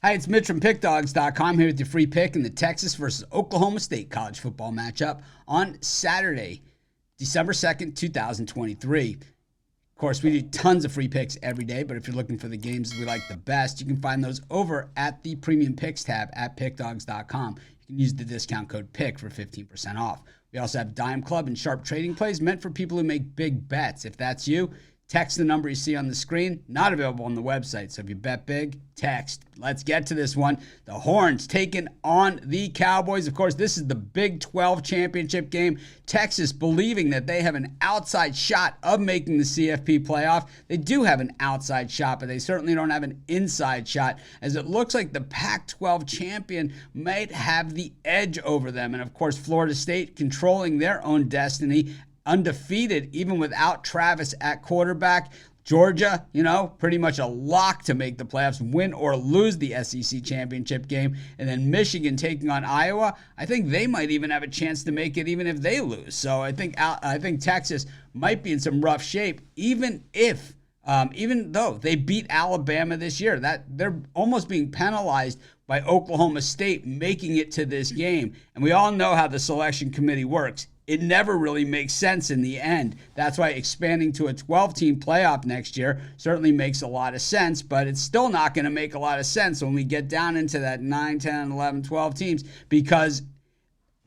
Hi, it's Mitch from Pickdawgz.com here with your free pick in the Texas versus Oklahoma State college football matchup on Saturday, December 2nd, 2023. Of course, we do tons of free picks every day, but if you're looking for the games we like the best, you can find those over at the Premium Picks tab at Pickdawgz.com. You can use the discount code PICK for 15% off. We also have Dime Club and Sharp Trading Plays meant for people who make big bets. If that's you, text the number you see on the screen. Not available on the website, so if you bet big, text. Let's get to this one. The Horns taking on the Cowboys. Of course, this is the Big 12 championship game. Texas believing that they have an outside shot of making the CFP playoff. They do have an outside shot, but they certainly don't have an inside shot, as it looks like the Pac-12 champion might have the edge over them. And of course, Florida State controlling their own destiny, undefeated even without Travis at quarterback. Georgia, pretty much a lock to make the playoffs, win or lose the SEC championship game. And then Michigan taking on Iowa. I think they might even have a chance to make it even if they lose. So I think Texas might be in some rough shape, even though they beat Alabama this year. That they're almost being penalized by Oklahoma State making it to this game. And we all know how the selection committee works. It never really makes sense in the end. That's why expanding to a 12-team playoff next year certainly makes a lot of sense, but it's still not going to make a lot of sense when we get down into that 9, 10, 11, 12 teams, because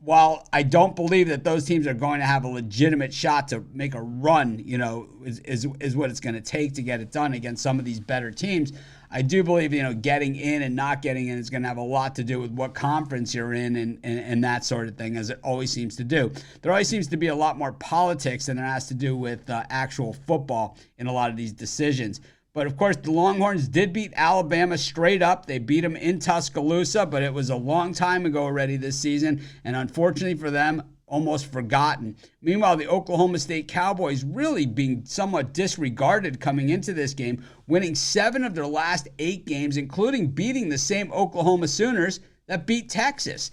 while I don't believe that those teams are going to have a legitimate shot to make a run, is what it's going to take to get it done against some of these better teams, I do believe, getting in and not getting in is going to have a lot to do with what conference you're in and that sort of thing, as it always seems to do. There always seems to be a lot more politics than it has to do with actual football in a lot of these decisions. But, of course, the Longhorns did beat Alabama straight up. They beat them in Tuscaloosa, but it was a long time ago already this season, and unfortunately for them, almost forgotten. Meanwhile, the Oklahoma State Cowboys really being somewhat disregarded coming into this game, winning 7 of their last 8 games, including beating the same Oklahoma Sooners that beat Texas.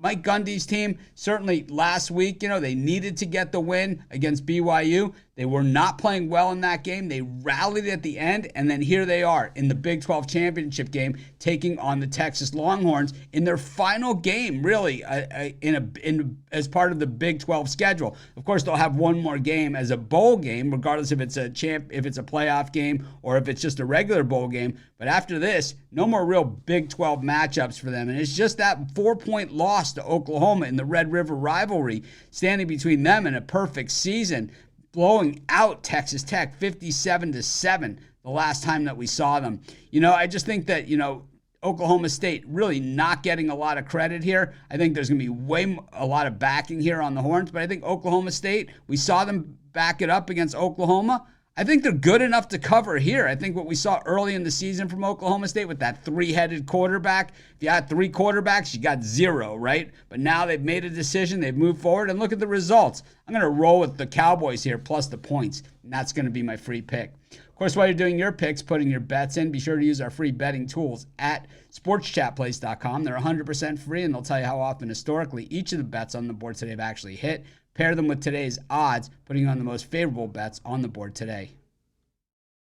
Mike Gundy's team, certainly last week, they needed to get the win against BYU. They were not playing well in that game. They rallied at the end, and then here they are in the Big 12 championship game, taking on the Texas Longhorns in their final game, really, as part of the Big 12 schedule. Of course, they'll have one more game as a bowl game, regardless if it's a playoff game or if it's just a regular bowl game. But after this, no more real Big 12 matchups for them, and it's just that 4-point loss to Oklahoma in the Red River rivalry, standing between them and a perfect season, blowing out Texas Tech 57-7 the last time that we saw them. I just think that, Oklahoma State really not getting a lot of credit here. I think there's going to be a lot of backing here on the Horns, but I think Oklahoma State, we saw them back it up against Oklahoma. I think they're good enough to cover here. I think what we saw early in the season from Oklahoma State with that 3-headed quarterback, if you had 3 quarterbacks, you got 0, right? But now they've made a decision. They've moved forward, and look at the results. I'm going to roll with the Cowboys here plus the points, and that's going to be my free pick. Of course, while you're doing your picks, putting your bets in, be sure to use our free betting tools at sportschatplace.com. They're 100% free, and they'll tell you how often historically each of the bets on the board today have actually hit. Pair them with today's odds, putting on the most favorable bets on the board today.